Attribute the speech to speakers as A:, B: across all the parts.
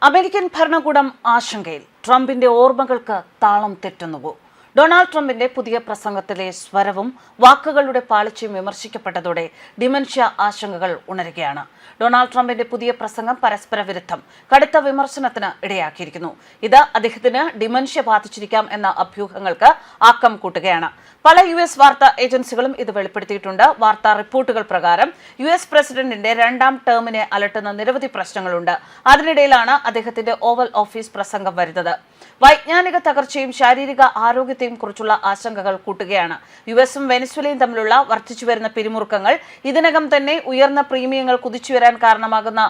A: American ഭരണകൂടം ആശങ്കയിൽ. ട്രംപിന്റെ ഓർമ്മകൾക്ക് താളം തെറ്റുന്നുവോ? ഡൊണാൾഡ് ട്രംപിന്റെ പുതിയ പ്രസംഗത്തിലെ സ്വരവും വാക്കുകളുടെ പാളിച്ചയും വിമർശിക്കപ്പെട്ടതോടെ ഡിമെൻഷ്യ ആശങ്കകൾ ഉണരുകയാണ്. ഡൊണാൾഡ് ട്രംപിന്റെ പുതിയ പ്രസംഗം പരസ്പര വിരുദ്ധം കടുത്ത വിമർശനത്തിന് ഇടയാക്കിയിരിക്കുന്നു. ഇത് അദ്ദേഹത്തിന് ഡിമെൻഷ്യ ബാധിച്ചിരിക്കാം എന്ന അഭ്യൂഹങ്ങൾക്ക് ആക്കം കൂട്ടുകയാണ്. പല US വാർത്താ ഏജൻസികളും ഇത് വെളിപ്പെടുത്തിയിട്ടുണ്ട്. വാർത്താ റിപ്പോർട്ടുകൾ പ്രകാരം US പ്രസിഡന്റിന്റെ രണ്ടാം ടേമിനെ അലട്ടുന്ന നിരവധി പ്രശ്നങ്ങളുണ്ട്. അതിനിടയിലാണ് അദ്ദേഹത്തിന്റെ ഓവൽ ഓഫീസ് പ്രസംഗം വരുന്നത്. വൈജ്ഞാനിക തകർച്ചയും ശാരീരിക ആരോഗ്യത്തെയും കുറിച്ചുള്ള ആശങ്കകൾ കൂട്ടുകയാണ്. US-ഉം വെനസ്വേലയും തമ്മിലുള്ള വർദ്ധിച്ചുവരുന്ന പിരിമുറുക്കങ്ങൾ, ഇതിനകം തന്നെ ഉയർന്ന പ്രീമിയങ്ങൾ കുതിച്ചുവരാൻ കാരണമാകുന്ന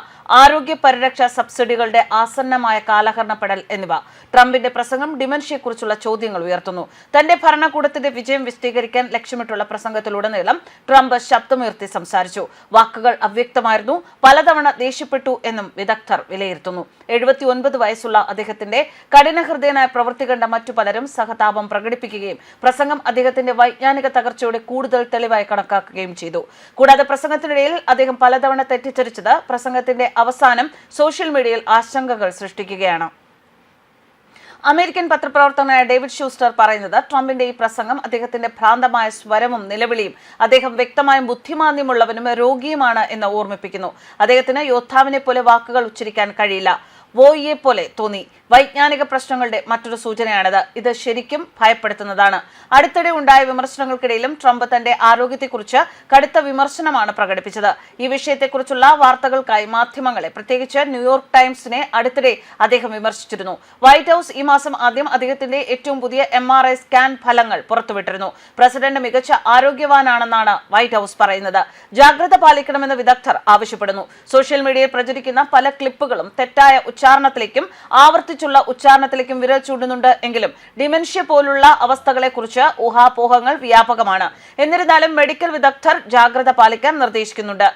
A: ആരോഗ്യ പരിരക്ഷാ സബ്സിഡികളുടെ ആസന്നമായ കാലഹരണപ്പെടൽ എന്നിവ ട്രംപിന്റെ പ്രസംഗം ഡിമെൻഷ്യയെക്കുറിച്ചുള്ള ചോദ്യങ്ങൾ ഉയർത്തുന്നു. തന്റെ ഭരണകൂടത്തിന്റെ വിജയം വിശദീകരിക്കാൻ ലക്ഷ്യമിട്ടുള്ള പ്രസംഗത്തിലുടനീളം ട്രംപ് ശബ്ദമുയർത്തി സംസാരിച്ചു. വാക്കുകൾ അവ്യക്തമായിരുന്നു, പലതവണ ദേഷ്യപ്പെട്ടു എന്നും വിദഗ്ധർ വിലയിരുത്തുന്നു. 79 വയസ്സുള്ള അദ്ദേഹത്തിന്റെ കഠിനഹൃദയനായ പ്രവൃത്തി കണ്ട മറ്റു പലരും സഹതാപം പ്രകടിപ്പിക്കുകയും പ്രസംഗം അദ്ദേഹത്തിന്റെ വൈജ്ഞാനിക തകർച്ചയുടെ കൂടുതൽ തെളിവായി കണക്കാക്കുകയും ചെയ്തു. കൂടാതെ പ്രസംഗത്തിനിടയിൽ അദ്ദേഹം പലതവണ തെറ്റിദ്ധരിച്ചത് പ്രസംഗത്തിന്റെ അവസാനം സോഷ്യൽ മീഡിയയിൽ ആശങ്കകൾ സൃഷ്ടിക്കുകയാണ്. അമേരിക്കൻ പത്രപ്രവർത്തകനായ ഡേവിഡ് ഷൂസ്റ്റർ പറയുന്നത് ട്രംപിന്റെ ഈ പ്രസംഗം അദ്ദേഹത്തിന്റെ ഭ്രാന്തമായ സ്വരവും നിലവിളിയും അദ്ദേഹം വ്യക്തമായും ബുദ്ധിമാന്ദ്യമുള്ളവനും രോഗിയുമാണ് എന്ന് ഓർമ്മിപ്പിക്കുന്നു. അദ്ദേഹത്തിന് യോദ്ധാവിനെ പോലെ വാക്കുകൾ ഉച്ചരിക്കാൻ കഴിയില്ല. വോയിയെ പോലെ തോന്നി. വൈജ്ഞാനിക പ്രശ്നങ്ങളുടെ മറ്റൊരു സൂചനയാണിത്. ഇത് ശരിക്കും ഭയപ്പെടുത്തുന്നതാണ്. അടുത്തിടെ ഉണ്ടായ വിമർശനങ്ങൾക്കിടയിലും ട്രംപ് തന്റെ ആരോഗ്യത്തെക്കുറിച്ച് കടുത്ത വിമർശനമാണ് പ്രകടിപ്പിച്ചത്. ഈ വിഷയത്തെക്കുറിച്ചുള്ള വാർത്തകൾക്കായി മാധ്യമങ്ങളെ, പ്രത്യേകിച്ച് ന്യൂയോർക്ക് ടൈംസിനെ അടുത്തിടെ അദ്ദേഹം വിമർശിച്ചിരുന്നു. വൈറ്റ് ഹൌസ് ഈ മാസം ആദ്യം അദ്ദേഹത്തിന്റെ ഏറ്റവും പുതിയ MRI സ്കാൻ ഫലങ്ങൾ പുറത്തുവിട്ടിരുന്നു. പ്രസിഡന്റ് മികച്ച ആരോഗ്യവാനാണെന്നാണ് വൈറ്റ് ഹൌസ് പറയുന്നത്. ജാഗ്രത പാലിക്കണമെന്ന് വിദഗ്ധർ ആവശ്യപ്പെടുന്നു. സോഷ്യൽ മീഡിയയിൽ പ്രചരിക്കുന്ന പല ക്ലിപ്പുകളും തെറ്റായ ഉച്ചാരണത്തിലേക്കും ആവർത്തിച്ചുള്ള ഉച്ചാരണത്തിലേക്കും വിരൽ ചൂണ്ടുന്നുണ്ട് എങ്കിലും ഡിമെൻഷ്യ പോലുള്ള അവസ്ഥകളെക്കുറിച്ച് ഊഹാപോഹങ്ങൾ വ്യാപകമാണ്. എന്നിരുന്നാലും മെഡിക്കൽ വിദഗ്ധർ ജാഗ്രത പാലിക്കാൻ നിർദ്ദേശിക്കുന്നുണ്ട്.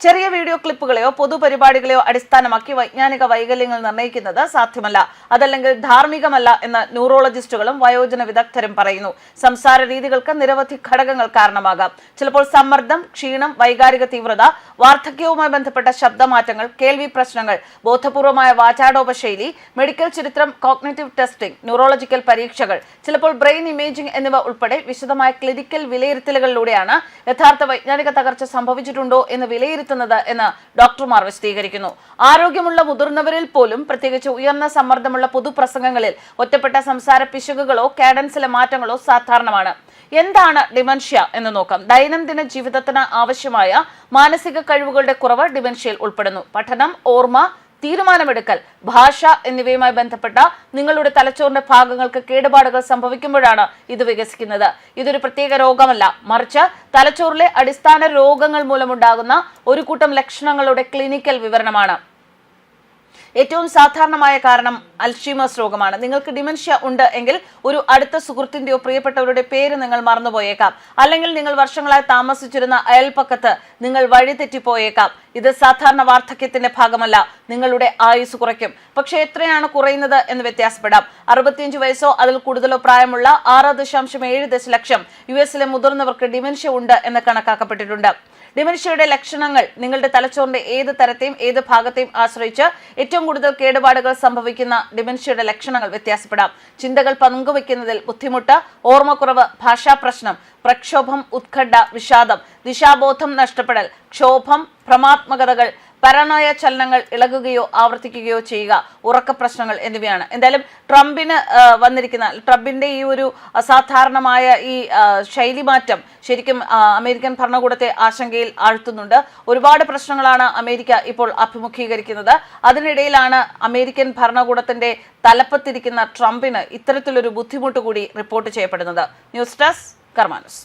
A: ചെറിയ വീഡിയോ ക്ലിപ്പുകളെയോ പൊതുപരിപാടികളെയോ അടിസ്ഥാനമാക്കി വൈജ്ഞാനിക വൈകല്യങ്ങൾ നിർണ്ണയിക്കുന്നത് സാധ്യമല്ല, അതല്ലെങ്കിൽ ധാർമ്മികമല്ല എന്ന് ന്യൂറോളജിസ്റ്റുകളും വയോജന വിദഗ്ധരും പറയുന്നു. സംസാര രീതികൾക്ക് നിരവധി ഘടകങ്ങൾ കാരണമാകാം. ചിലപ്പോൾ സമ്മർദ്ദം, ക്ഷീണം, വൈകാരിക തീവ്രത, വാർദ്ധക്യവുമായി ബന്ധപ്പെട്ട ശബ്ദമാറ്റങ്ങൾ, കേൾവി പ്രശ്നങ്ങൾ, ബോധപൂർവമായ വാചാടോപശൈലി, മെഡിക്കൽ ചരിത്രം, കോഗ്നിറ്റീവ് ടെസ്റ്റിംഗ്, ന്യൂറോളജിക്കൽ പരീക്ഷകൾ, ചിലപ്പോൾ ബ്രെയിൻ ഇമേജിംഗ് എന്നിവ ഉൾപ്പെടെ വിശദമായ ക്ലിനിക്കൽ വിലയിരുത്തലുകളിലൂടെയാണ് യഥാർത്ഥ വൈജ്ഞാനിക തകർച്ച സംഭവിച്ചിട്ടുണ്ടോ എന്ന് വിലയിരുത്തുന്നത് എന്ന് ഡോക്ടർമാർ വിശദീകരിക്കുന്നു. ആരോഗ്യമുള്ള മുതിർന്നവരിൽ പോലും, പ്രത്യേകിച്ച് ഉയർന്ന സമ്മർദ്ദമുള്ള പൊതുപ്രസംഗങ്ങളിൽ ഒറ്റപ്പെട്ട സംസാര പിശകുകളോ കാഡൻസിലെ മാറ്റങ്ങളോ സാധാരണമാണ്. എന്താണ് ഡിമെൻഷ്യ എന്ന് നോക്കാം. ദൈനംദിന ജീവിതത്തിന് ആവശ്യമായ മാനസിക കഴിവുകളുടെ കുറവ് ഡിമെൻഷ്യയിൽ ഉൾപ്പെടുന്നു. പഠനം, ഓർമ്മ, തീരുമാനമെടുക്കൽ, ഭാഷ എന്നിവയുമായി ബന്ധപ്പെട്ട നിങ്ങളുടെ തലച്ചോറിന്റെ ഭാഗങ്ങൾക്ക് കേടുപാടുകൾ സംഭവിക്കുമ്പോഴാണ് ഇത് വികസിക്കുന്നത്. ഇതൊരു പ്രത്യേക രോഗമല്ല, മറിച്ച് തലച്ചോറിലെ അടിസ്ഥാന രോഗങ്ങൾ മൂലമുണ്ടാകുന്ന ഒരു കൂട്ടം ലക്ഷണങ്ങളുടെ ക്ലിനിക്കൽ വിവരണമാണ്. ഏറ്റവും സാധാരണമായ കാരണം അൽഷീമേഴ്സ് രോഗമാണ്. നിങ്ങൾക്ക് ഡിമെൻഷ്യ ഉണ്ട് എങ്കിൽ ഒരു അടുത്ത സുഹൃത്തിന്റെയോ പ്രിയപ്പെട്ടവരുടെ പേര് നിങ്ങൾ മറന്നുപോയേക്കാം. അല്ലെങ്കിൽ നിങ്ങൾ വർഷങ്ങളായി താമസിച്ചിരുന്ന അയൽപ്പക്കത്ത് നിങ്ങൾ വഴിതെറ്റിപ്പോയേക്കാം. ഇത് സാധാരണ വാർദ്ധക്യത്തിന്റെ ഭാഗമല്ല. നിങ്ങളുടെ ആയുസ് കുറയ്ക്കും. പക്ഷെ എത്രയാണ് കുറയുന്നത് എന്ന് വ്യത്യാസപ്പെടാം. 65 വയസ്സോ അതിൽ കൂടുതലോ പ്രായമുള്ള 6.7 ദശലക്ഷം US-ലെ മുതിർന്നവർക്ക് ഡിമെൻഷ്യ ഉണ്ട് എന്ന് കണക്കാക്കപ്പെട്ടിട്ടുണ്ട്. ഡിമെൻഷ്യയുടെ ലക്ഷണങ്ങൾ നിങ്ങളുടെ തലച്ചോറിന്റെ ഏത് തരത്തെയും ഏത് ഭാഗത്തെയും ആശ്രയിച്ച് ഏറ്റവും കൂടുതൽ കേടുപാടുകൾ സംഭവിക്കുന്ന ഡിമെൻഷ്യയുടെ ലക്ഷണങ്ങൾ വ്യത്യാസപ്പെടാം. ചിന്തകൾ പങ്കുവയ്ക്കുന്നതിൽ ബുദ്ധിമുട്ട്, ഓർമ്മക്കുറവ്, ഭാഷാപ്രശ്നം, പ്രക്ഷോഭം, ഉത്കണ്ഠ, വിഷാദം, ദിശാബോധം നഷ്ടപ്പെടൽ, ക്ഷോഭം, ഭ്രമാത്മകതകൾ, പരനോയ ചലനങ്ങൾ, ഇളകുകയോ ആവർത്തിക്കുകയോ ചെയ്യുക, ഉറക്ക പ്രശ്നങ്ങൾ എന്നിവയാണ്. എന്തായാലും ട്രംപിന്റെ ഈ ഒരു അസാധാരണമായ ഈ ശൈലിമാറ്റം ശരിക്കും അമേരിക്കൻ ഭരണകൂടത്തെ ആശങ്കയിൽ ആഴ്ത്തുന്നുണ്ട്. ഒരുപാട് പ്രശ്നങ്ങളാണ് അമേരിക്ക ഇപ്പോൾ അഭിമുഖീകരിക്കുന്നത്. അതിനിടയിലാണ് അമേരിക്കൻ ഭരണകൂടത്തിന്റെ തലപ്പത്തിരിക്കുന്ന ട്രംപിന് ഇത്തരത്തിലൊരു ബുദ്ധിമുട്ട് കൂടി റിപ്പോർട്ട് ചെയ്യപ്പെടുന്നത്. News desk കർമാനസ്.